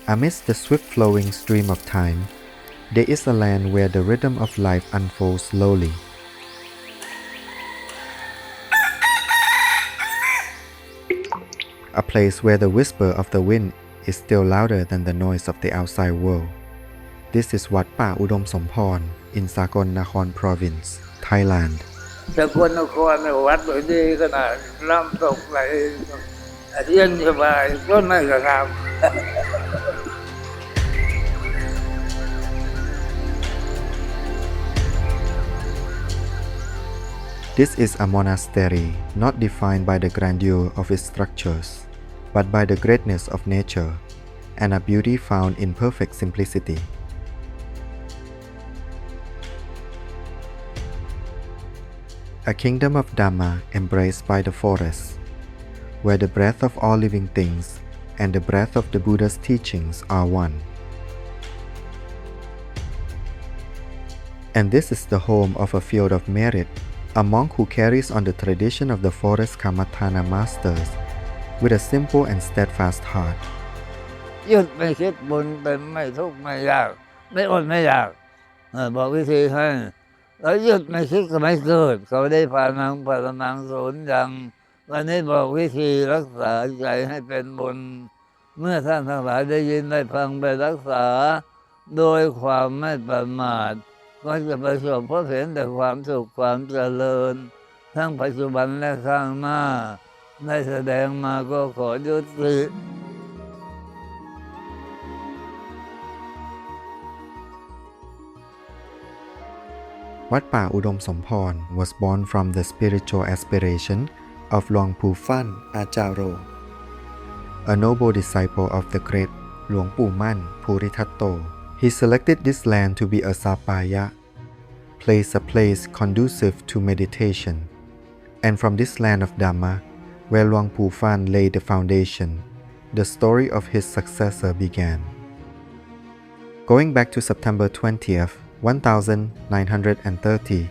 Amidst the swift-flowing stream of time, there is a land where the rhythm of life unfolds slowly. A place where the whisper of the wind is still louder than the noise of the outside world. This is วัดป่าอุดมสมพร in สากลนคร Province, Thailand. สกลนครวัดดีขนาดน้ำตกไหลเย็นสบายต้นไม้กระทำ This is a monastery not defined by the grandeur of its structures, but by the greatness of nature and a beauty found in perfect simplicity. A kingdom of Dhamma embraced by the forest, where the breath of all living things and the breath of the Buddha's teachings are one. And this is the home of a field of merit, a monk who carries on the tradition of the forest Kamathana masters with a simple and steadfast heart. ยึดไม่คิดบุญเป็นไม่ทุกข์ไม่ยากไม่อดไม่อยากบอกวิธีให้แล้วยึดไม่คิดก็ไม่เกิดเขาได้พานังปรมังสูญยังวันนี้บอกวิธีรักษาใจให้เป็นบุญเมื่อท่านทั้งหลายได้ยินได้ฟังไปรักษาโดยความไม่ประมาทก็จะประสบพบเห็นแต่ความสุขความเจริญทั้งปัจจุบันและข้างหน้าได้แสดงมาก็ขอยุติ Wat Pa Udom Somporn was born from the spiritual aspiration of Luang Pu Fan Ajaro, a noble disciple of the great Luang Pu Man Puritatto. He selected this land to be a sapaya, a place conducive to meditation. And from this land of Dhamma, where Luang Pu Fan laid the foundation, the story of his successor began. Going back to September 20th, 1930,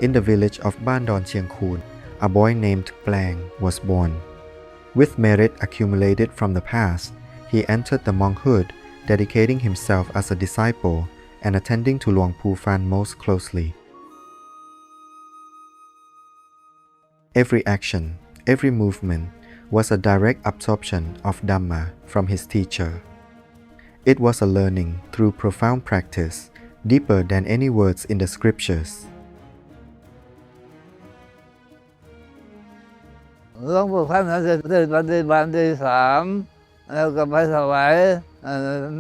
in the village of Ban Don Chiang Khoon, a boy named Plang was born. With merit accumulated from the past, he entered the monkhood, dedicating himself as a disciple and attending to Luang Pu Fan most closely. Every action, every movement was a direct absorption of Dhamma from his teacher. It was a learning through profound practice, deeper than any words in the scriptures. หลวงปู่พันธ์จะได้ปฏิบัติที่3แล้วก็ไปถวาย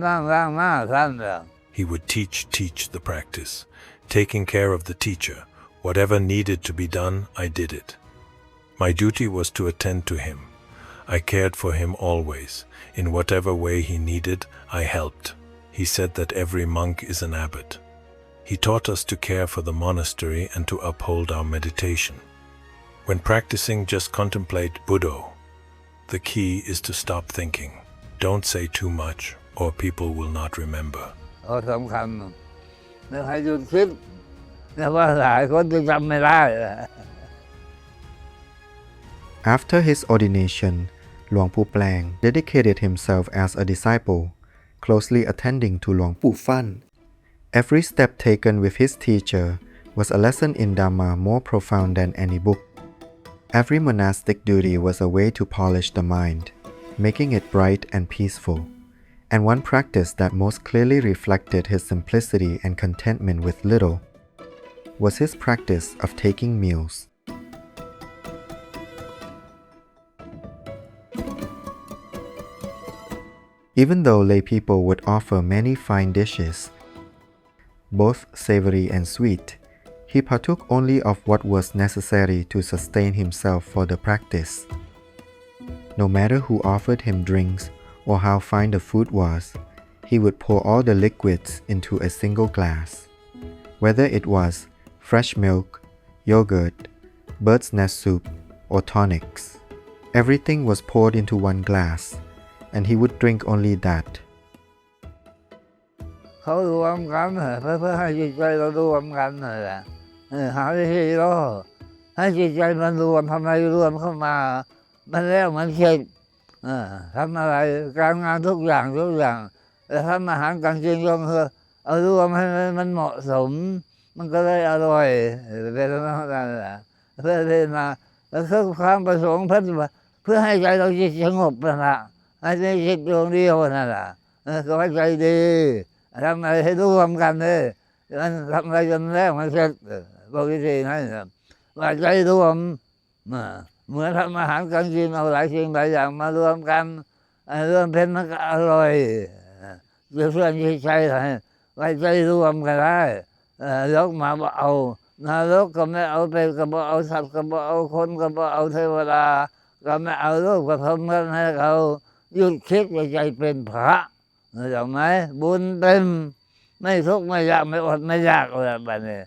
นั่งร่างหน้าท่านแล้ว He would teach the practice, taking care of the teacher. Whatever needed to be done, I did it. My duty was to attend to him. I cared for him always. In whatever way he needed, I helped. He said that every monk is an abbot. He taught us to care for the monastery and to uphold our meditation. When practicing, just contemplate Buddha. The key is to stop thinking. Don't say too much, or people will not remember. สำคัญไม่ให้หยุดคิดแต่ว่าหลายคนจะจำไม่ได้ After his ordination, Luang Pu Plang dedicated himself as a disciple, closely attending to Luang Pu Fan. Every step taken with his teacher was a lesson in Dhamma more profound than any book. Every monastic duty was a way to polish the mind, making it bright and peaceful. And one practice that most clearly reflected his simplicity and contentment with little was his practice of taking meals. Even though lay people would offer many fine dishes, both savory and sweet, he partook only of what was necessary to sustain himself for the practice. No matter who offered him drinks or how fine the food was, he would pour all the liquids into a single glass. Whether it was fresh milk, yogurt, bird's nest soup, or tonics, everything was poured into one glass, and he would drink only that. เขารวมกันเพื่อให้จิตใจเรารวมกันแหละหาวิธีล่อให้จิตใจมันรวมทำไมรวมเข้ามามันแล้วมันเข็ดทำอะไรการงานทุกอย่าง แต่ทำอาหารกลางคืนก็คือเอารวมให้มันเหมาะสมมันก็เลยอร่อยเป็นเรื่องนั้นแหละเพื่อที่มาแล้วคือความประสงค์เพื่อให้ใจเราจิตสงบนั่นแหละให้ใจจิตดวงเดียวนั่นแหละก็ให้ใจดีทำอะไรให้รวมกันเลยมันทำอะไรจนแรกมันเสร็จบอกวิธีให้ว่าใจรวมเหมือนทำอาหารกลางคืนเอาหลายสิ่งหลายอย่างมารวมกันรวมเป็นมันก็อร่อยเพื่อนที่ใช้ไว้ใจรวมกันได้ยกมาบ่เอานรกก็ไม่เอาเป็นก็บ่เอาสัตว์ก็บ่เอาคนก็บ่เอาเทวดาก็ไม่เอารูปก็ทำกันให้เขาหยุดคิดว่าใจเป็นพระเข้าใจไหมบุญเต็มไม่ทุกข์ไม่ยากไม่อดไม่ยากอะไรแบบนี้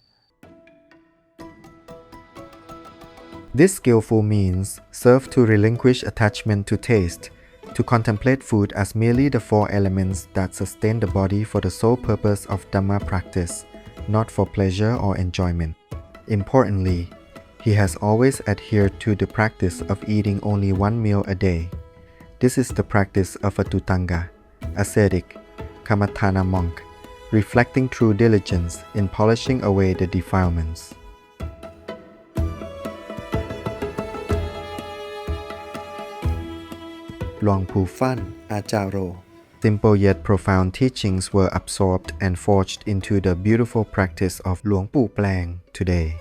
This skillful means serve to relinquish attachment to taste, to contemplate food as merely the four elements that sustain the body for the sole purpose of Dhamma practice, not for pleasure or enjoyment. Importantly, he has always adhered to the practice of eating only one meal a day. This is the practice of a Tutanga, ascetic, Kamathana monk, reflecting true diligence in polishing away the defilements. Luang Pu Fan Ajaro. Simple yet profound teachings were absorbed and forged into the beautiful practice of Luang Pu Plang today.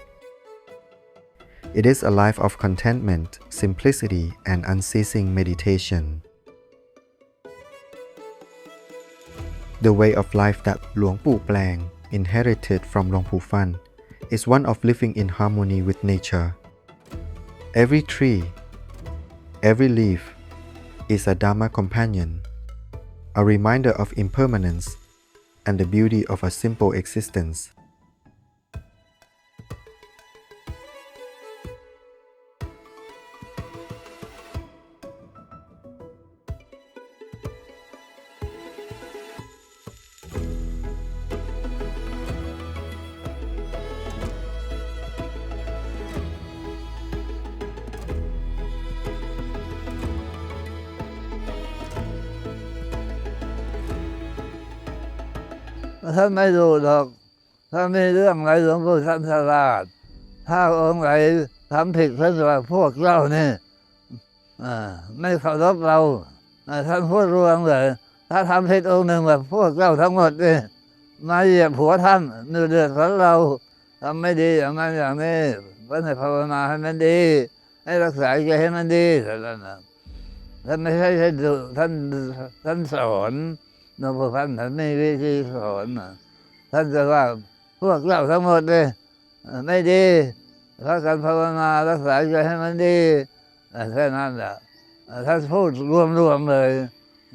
It is a life of contentment, simplicity, and unceasing meditation. The way of life that Luang Pu Plang inherited from Luang Pu Fan is one of living in harmony with nature. Every tree, every leaf is a Dhamma companion, a reminder of impermanence and the beauty of a simple existence.ท่านไม่ดูหรอกถ้ามีเรื่องอะไรหลวงปู่ท่านฉลาดถ้าองค์ไหนทำผิดท่านว่าพวกเจ้านี่ไม่เคารพเราท่านพูดรวงเลยถ้าทำผิดองค์หนึ่งแบบพวกเจ้าทั้งหมดนี่มาเหยียบหัวท่านเดือดร้อนเราทำไม่ดีอย่างนั้นอย่างนี้เพื่อให้ภาวนาให้มันดีให้รักษาใจให้มันดีเท่านั้นนะท่านไม่ใช่ท่านสอนหลวงปู่ฟันท่านมีวิธีสอนท่านจะว่าพวกเราทั้งหมดเลยไม่ดีถ้าการภาวนารักษาใจให้มันดีแค่นั้นแหละท่านพูดรวมๆเลย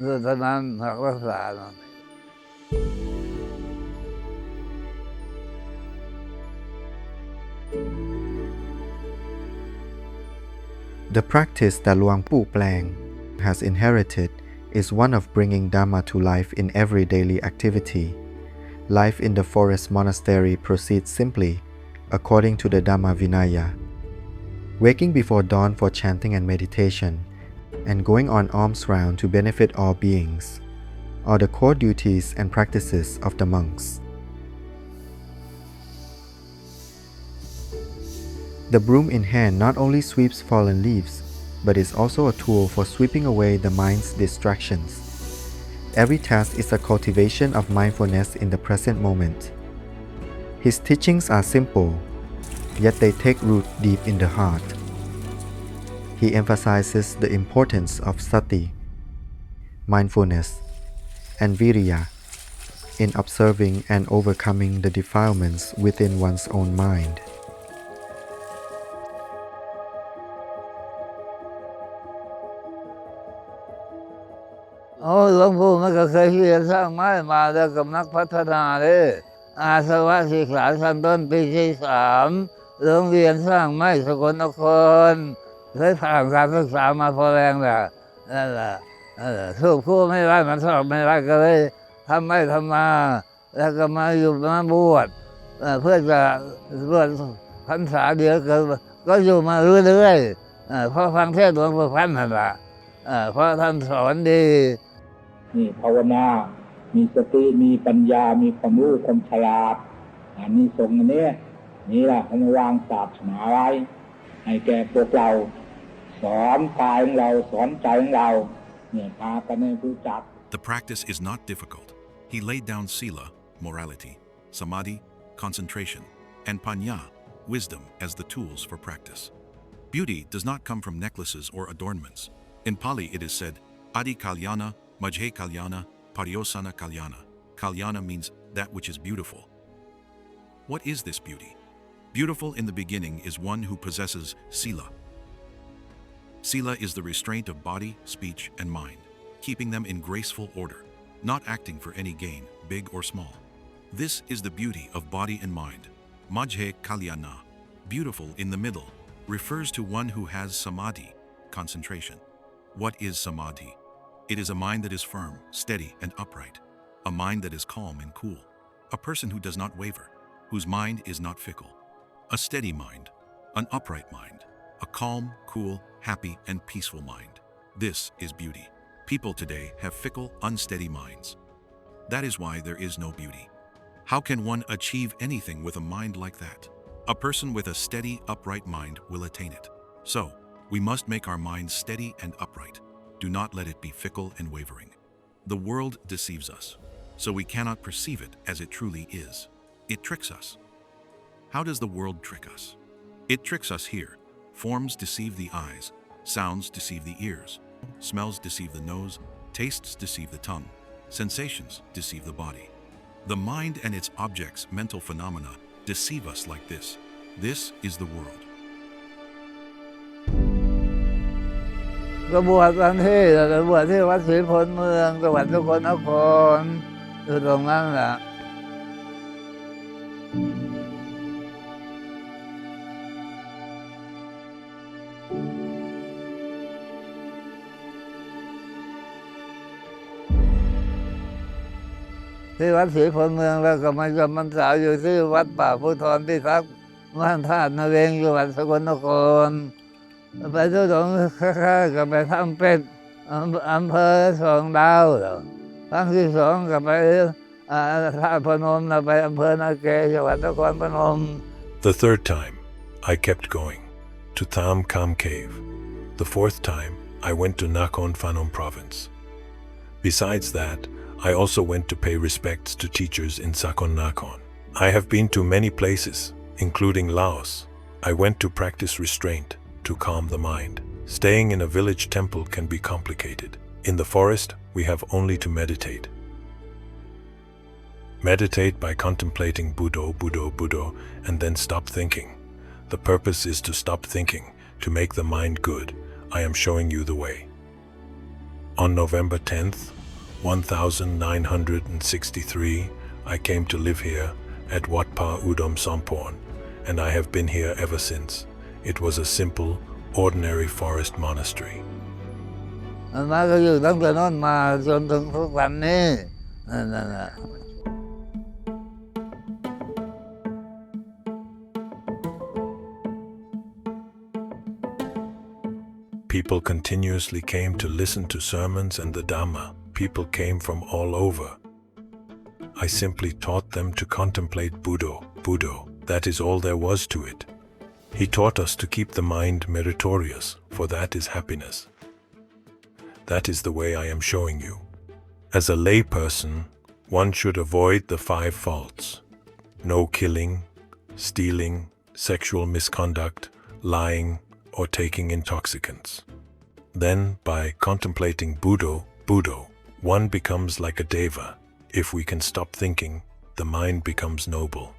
คือท่านนั้นหากรักษา The practice that Luang Pu Plang has inherited is one of bringing Dhamma to life in every daily activity. Life in the forest monastery proceeds simply, according to the Dhamma Vinaya. Waking before dawn for chanting and meditation, and going on alms round to benefit all beings, are the core duties and practices of the monks. The broom in hand not only sweeps fallen leaves, but is also a tool for sweeping away the mind's distractions. Every task is a cultivation of mindfulness in the present moment. His teachings are simple, yet they take root deep in the heart. He emphasizes the importance of sati, mindfulness, and viriya in observing and overcoming the defilements within one's own mind. Hluang Pu มันก็เคยเรียนสร้างไม้มาแล้วกับนักพัฒนาเลยอาสวะศึกษาชั้นต้นปีที่3โรงเรียนสร้างไม้สกลนครเคยผ่านการศึกษามาพอแรงแหละนั่นแหละสู้ครูไม่ได้มันสอบไม่ได้ก็เลยทำไม่ทำมาแล้วก็มาอยู่มาบวชเพื่อจะบวชพรรษาเดียวก็อยู่มาเรื่อยๆเพราะฟังเทศน์หลวงปู่ฟันนั่นแหละเพราะท่านสอนดีนี่ภาวนา มีสติมีปัญญามีความรู้ความฉลาดอันนี้ทรงอันนี้นี่แหละเขาวางศาสนาไว้ให้แก่พวกเราสอนกายของเราสอนใจของเราเนี่ยพากันให้รู้จัก The practice is not difficult. He laid down sila, morality, samadhi, concentration, and panya, wisdom, as the tools for practice. Beauty does not come from necklaces or adornments. In Pali it is said, Adi kalyana, majhe kalyana, pariyosana kalyana. Kalyana means that which is beautiful. What is this beauty? Beautiful in the beginning is one who possesses sila. Sila is the restraint of body, speech, and mind, keeping them in graceful order, not acting for any gain, big or small. This is the beauty of body and mind. Majhe kalyana, beautiful in the middle, refers to one who has samadhi, concentration. What is samadhi? It is a mind that is firm, steady, and upright, a mind that is calm and cool, a person who does not waver, whose mind is not fickle, a steady mind, an upright mind, a calm, cool, happy, and peaceful mind. This is beauty. People today have fickle, unsteady minds. That is why there is no beauty. How can one achieve anything with a mind like that? A person with a steady, upright mind will attain it. So, we must make our minds steady and upright. Do not let it be fickle and wavering. The world deceives us, so we cannot perceive it as it truly is. It tricks us. How does the world trick us? It tricks us here. Forms deceive the eyes, sounds deceive the ears, smells deceive the nose, tastes deceive the tongue, sensations deceive the body. The mind and its objects, mental phenomena, deceive us like this. This is the world. ก็บวชกันที่บวชที่วัดศรีพลเมืองจังหวัดสกลนครอยู่ตรงนั้นแหละ ที่วัดศรีพลเมืองแล้วก็มาจำพรรษาอยู่ที่วัดป่าพุทธรพิทักษ์บ้านธาตุนาเวงจังหวัดสกลนครไปทุดงค่ายๆกับไปทำเป็ดอำเภอสองดาวครั้งที่สองกับไปธาตุพนมไปอำเภอนาเกจังหวัดนครพนม The third time, I kept going to Tham Kam Cave. The fourth time, I went to Nakhon Phanom province. Besides that, I also went to pay respects to teachers in Sakon Nakhon. I have been to many places, including Laos. I went to practice restraint, to calm the mind. Staying in a village temple can be complicated. In the forest, we have only to meditate. Meditate by contemplating Buddho, Buddho, Buddho, and then stop thinking. The purpose is to stop thinking, to make the mind good. I am showing you the way. On November 10th, 1963, I came to live here at Wat Pa Udom Somporn, and I have been here ever since. It was a simple, ordinary forest monastery. มาก็อยู่ตั้งแต่นั้นมาจนถึงทุกวันนี้นั่นแหละ People continuously came to listen to sermons and the Dhamma. People came from all over. I simply taught them to contemplate Buddho, Buddho. That is all there was to it. He taught us to keep the mind meritorious, for that is happiness. That is the way I am showing you. As a lay person, one should avoid the 5 faults. No killing, stealing, sexual misconduct, lying, or taking intoxicants. Then, by contemplating Buddho, Buddho, one becomes like a deva. If we can stop thinking, the mind becomes noble.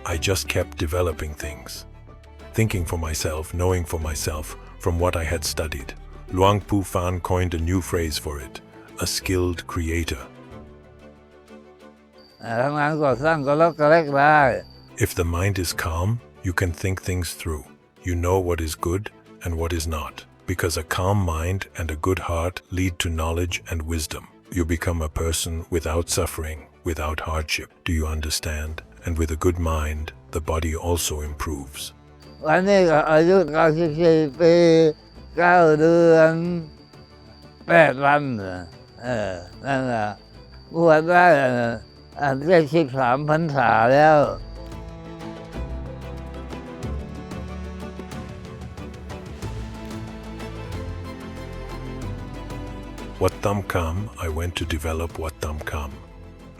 I just kept developing things. Thinking for myself, knowing for myself, from what I had studied. Luang Pu Fan coined a new phrase for it, a skilled creator. ทำงานก่อสร้างก็ล็อกก็เล็กได้ If the mind is calm, you can think things through. You know what is good and what is not. Because a calm mind and a good heart lead to knowledge and wisdom. You become a person without suffering, without hardship. Do you understand? And with a good mind, the body also improves. วันนี้ก็อายุ94 ปี 9 เดือน 8 วันนั่นแหละบวชได้ได้13 พรรษาแล้ว Wat Tam Kam, I went to develop Wat Tam Kam.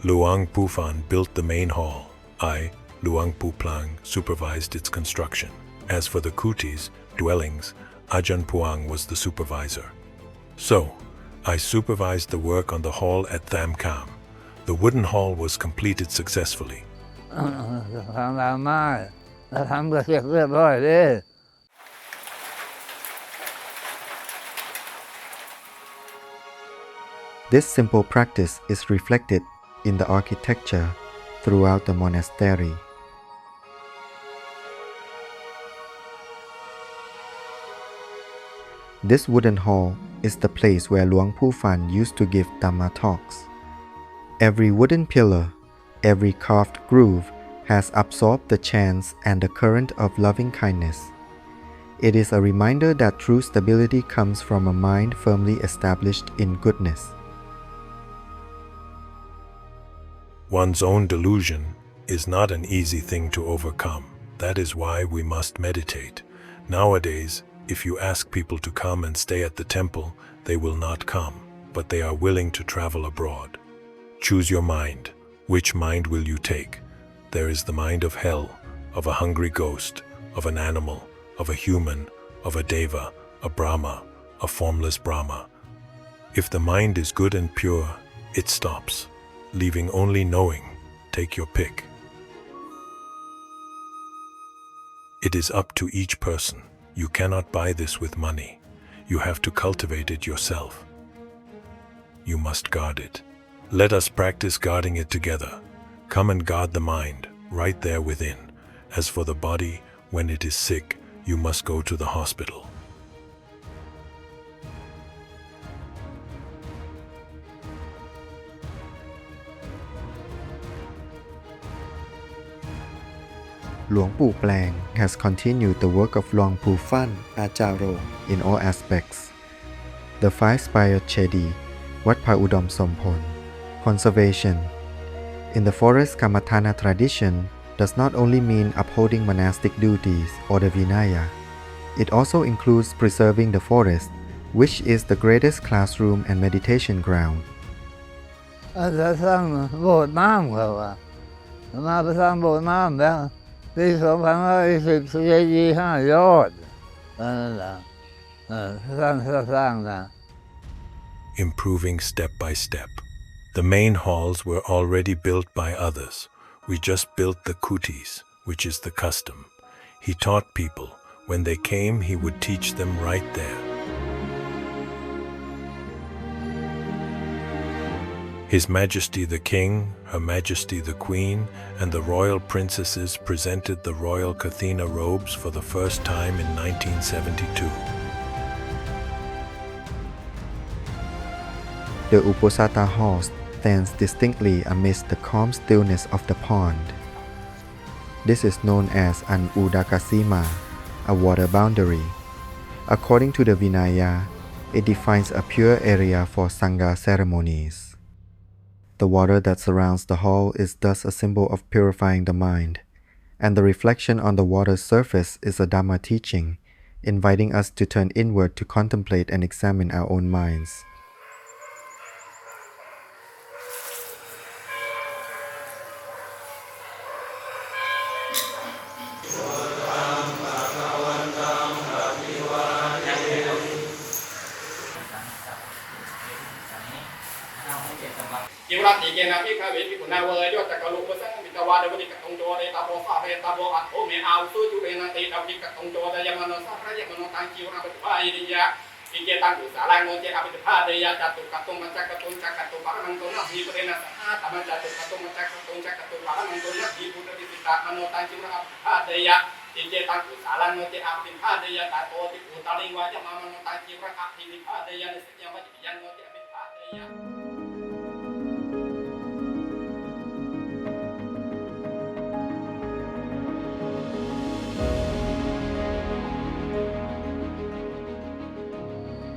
Luang Pu Fan built the main hall. I, Luang Pu Plang, supervised its construction. As for the kutis, dwellings, Ajahn Puang was the supervisor. So, I supervised the work on the hall at Tham Kam. The wooden hall was completed successfully. ทางรามาแล้วทำก็เสร็จเรียบร้อยเลย This simple practice is reflected in the architecture throughout the monastery. This wooden hall is the place where Luang Pu Fan used to give Dhamma talks. Every wooden pillar, every carved groove has absorbed the chants and the current of loving kindness. It is a reminder that true stability comes from a mind firmly established in goodness. One's own delusion is not an easy thing to overcome. That is why we must meditate. Nowadays, if you ask people to come and stay at the temple, they will not come, but they are willing to travel abroad. Choose your mind. Which mind will you take? There is the mind of hell, of a hungry ghost, of an animal, of a human, of a deva, a Brahma, a formless Brahma. If the mind is good and pure, it stops, leaving only knowing. Take your pick. It is up to each person. You cannot buy this with money. You have to cultivate it yourself. You must guard it. Let us practice guarding it together. Come and guard the mind, right there within. As for the body, when it is sick, you must go to the hospital. Luang Pu Plang has continued the work of Luang Pu Fan Ajaro in all aspects. The 5 spired Chedi, Wat Phra Udom Sompon, conservation. In the forest Kamatana tradition does not only mean upholding monastic duties or the Vinaya. It also includes preserving the forest, which is the greatest classroom and meditation ground. จะสร้างโบสถ์น้ำเขาว่ามาไปสร้างโบสถ์น้ำแล้วปี2510เจดีย์5 ยอดนั่นแหละสร้างนะ Improving step by step. The main halls were already built by others. We just built the kutis, which is the custom. He taught people. When they came, he would teach them right there. His Majesty the King, Her Majesty the Queen, and the royal princesses presented the royal Kathina robes for the first time in 1972. The Uposatha hall stands distinctly amidst the calm stillness of the pond. This is known as an Udakasima, a water boundary. According to the Vinaya, it defines a pure area for Sangha ceremonies. The water that surrounds the hall is thus a symbol of purifying the mind, and the reflection on the water's surface is a Dhamma teaching, inviting us to turn inward to contemplate and examine our own minds.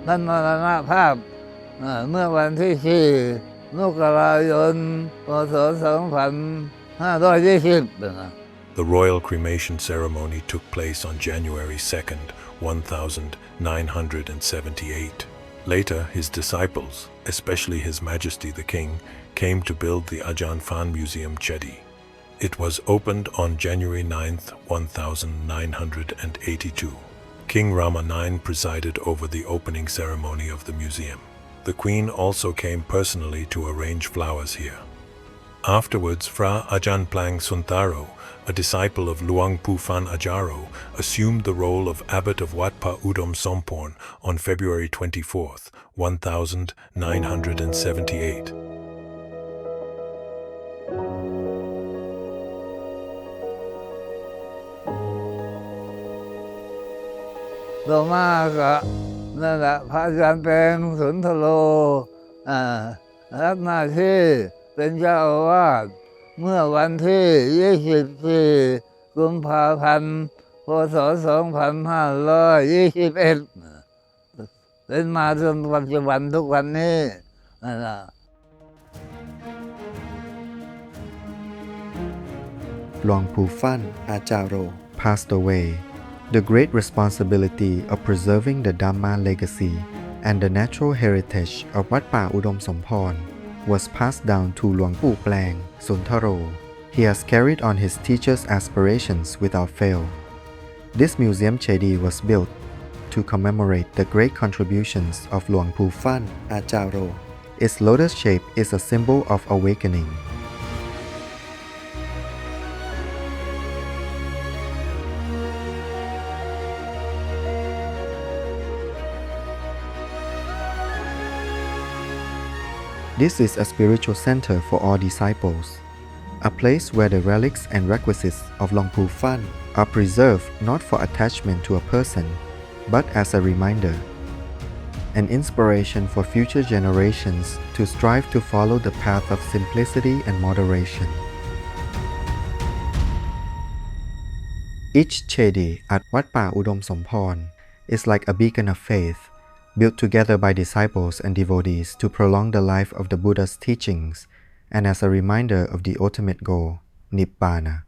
ท่านมรณภาพเมื่อวันที่ 4 มกราคม พ.ศ. 2520 นะ The royal cremation ceremony took place on January 2nd, 1978. Later, his disciples, especially His Majesty the King, came to build the Ajahn Phan Museum Chedi. It was opened on January 9th, 1982. King Rama IX presided over the opening ceremony of the museum. The Queen also came personally to arrange flowers here. Afterwards, Fra Ajahn Plang Suntharo, a disciple of Luang Pu Fan Ajaro, assumed the role of Abbot of Wat Pa Udom Somporn on February 24th, 1978. ต่อมาก็นั่นแหละพระอาจารย์แปลงสุนทโรรับหน้าที่เป็นเจ้าอาวาสเมื่อวันที่ 24 กุมภาพันธ์ พ.ศ. 2521 เป็นมาจนปัจจุบันทุกวันนี้นั่นแหละ Luang Pu Fan Ajaro passed away. The great responsibility of preserving the Dhamma legacy and the natural heritage of Wat Pa Udom Somporn was passed down to Luang Pu Plang Suntharo. He has carried on his teacher's aspirations without fail. This museum Chedi was built to commemorate the great contributions of Luang Pu Fan Ajaro. Its lotus shape is a symbol of awakening. This is a spiritual center for all disciples, a place where the relics and requisites of Luang Pu Fan are preserved not for attachment to a person, but as a reminder, an inspiration for future generations to strive to follow the path of simplicity and moderation. Each Chedi at Wat Pa Udom Somporn is like a beacon of faith, built together by disciples and devotees to prolong the life of the Buddha's teachings and as a reminder of the ultimate goal, Nibbana.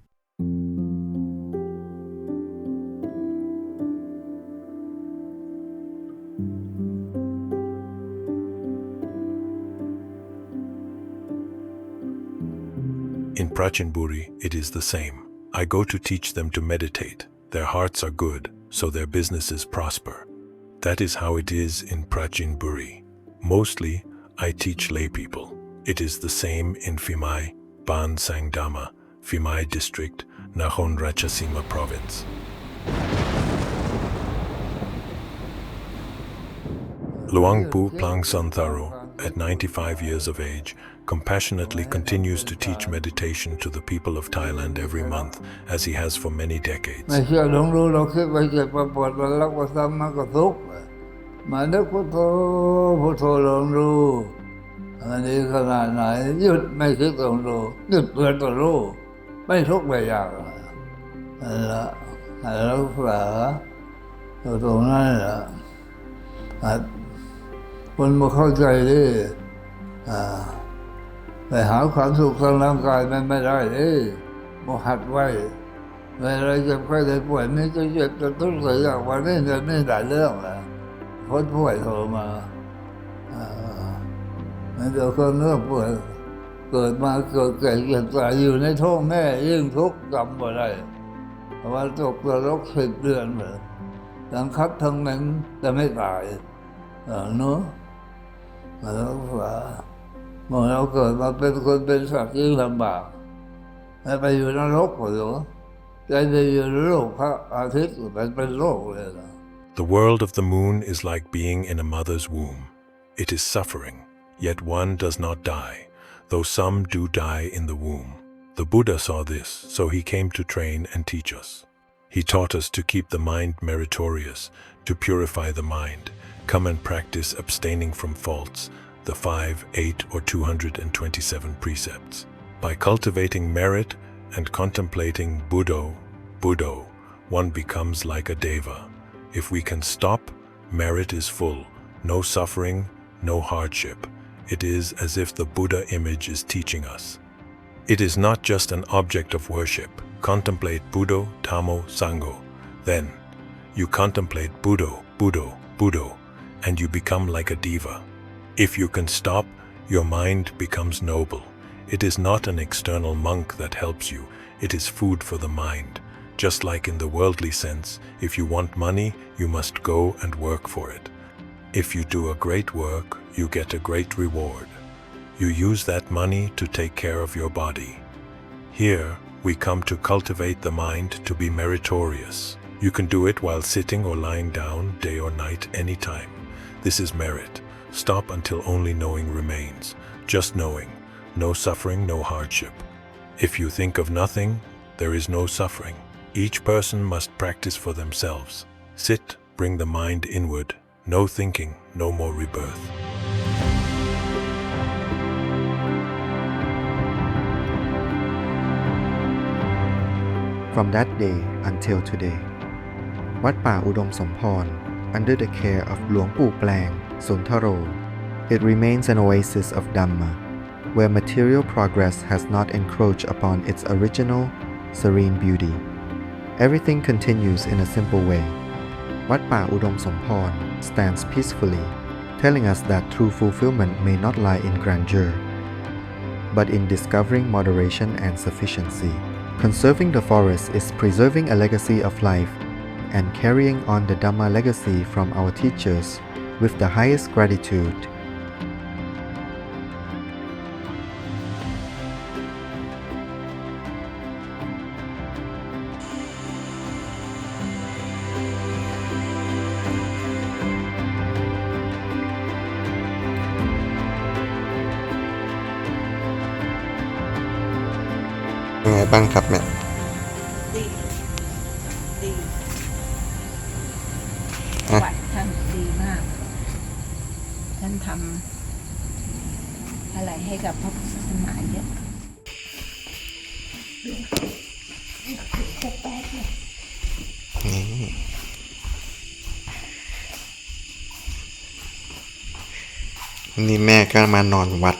In Prachinburi, it is the same. I go to teach them to meditate. Their hearts are good, so their businesses prosper. That is how it is in Prachinburi. Mostly, I teach lay people. It is the same in Phimai, Ban Sangdama, Phimai District, Nakhon Ratchasima Province. Luang Pu Plang Suntharo, at 95 years of age, compassionately continues to teach meditation to the people of Thailand every month, as he has for many decades. ไม่เชื่อลองดูเราคิดไปเจ็บปวดปวดมันรักว่าซ้ำมันก็ทุกข์มานึกพุทโธพุทโธลองดูอันนี้ขนาดไหนหยุดไม่คิดลองดูหยุดเพื่อนตัวรู้ไม่ทุกข์ไม่ยากนั่นแหละรักษาตรงนั้นแหละคนมาเข้าใจดิไปหาความสุขทางร่างกายมันไม่ได้ดิมาหัดไว้เวลาเจ็บไข้ได้ป่วยไม่จะเจ็บจะทุกข์เลยอย่างวันนี้จะไม่ได้เรื่องเลยคนป่วยโทรมาไม่เดี๋ยวคนเนื้อป่วยเกิดมาเกิดแก่เจ็บตายอยู่ในท้องแม่ยิ่งทุกข์จำบ่ได้เพราะว่าตกนรก10 เดือนเลยทั้งคัดทั้งนั้นจะไม่ตายเนาะแล้วเมื่อเราเกิดมาเป็นคนเป็นสัตว์ยิ่งลำบากไปอยู่นรกกว่าหรอใจไปอยู่โลกพระอาทิตย์เป็นโลกเลยนะ The world of the moon is like being in a mother's womb. It is suffering, yet one does not die, though some do die in the womb. The Buddha saw this, so he came to train and teach us. He taught us to keep the mind meritorious, to purify the mind, come and practice abstaining from faults, the 5, 8, or 227 precepts. By cultivating merit and contemplating Buddho, one becomes like a deva. If we can stop, merit is full, no suffering, no hardship. It is as if the Buddha image is teaching us. It is not just an object of worship. Contemplate Buddho, Dhammo, Sangho. Then, you contemplate Buddho, Buddho, and you become like a diva. If you can stop, your mind becomes noble. It is not an external monk that helps you. It is food for the mind. Just like in the worldly sense, if you want money, you must go and work for it. If you do a great work, you get a great reward. You use that money to take care of your body. Here, we come to cultivate the mind to be meritorious. You can do it while sitting or lying down, day or night, anytime. This is merit. Stop until only knowing remains. Just knowing. No suffering, no hardship. If you think of nothing, there is no suffering. Each person must practice for themselves. Sit, bring the mind inward. No thinking, no more rebirth. From that day until today, วัดป่าอุดมสมพร under the care of หลวงปู่แปลง Suntharo, it remains an oasis of Dhamma, where material progress has not encroached upon its original, serene beauty. Everything continues in a simple way. วัดป่าอุดมสมพร stands peacefully, telling us that true fulfillment may not lie in grandeur, but in discovering moderation and sufficiency. Conserving the forest is preserving a legacy of life and carrying on the Dhamma legacy from our teachers with the highest gratitude. Ngày băng khắp mẹ ดีดี ฮะ วัดท่านดีมาก ท่านทำอะไรให้กับพระพุทธศาสนาเยอะนี่แม่ก็มานอนวัด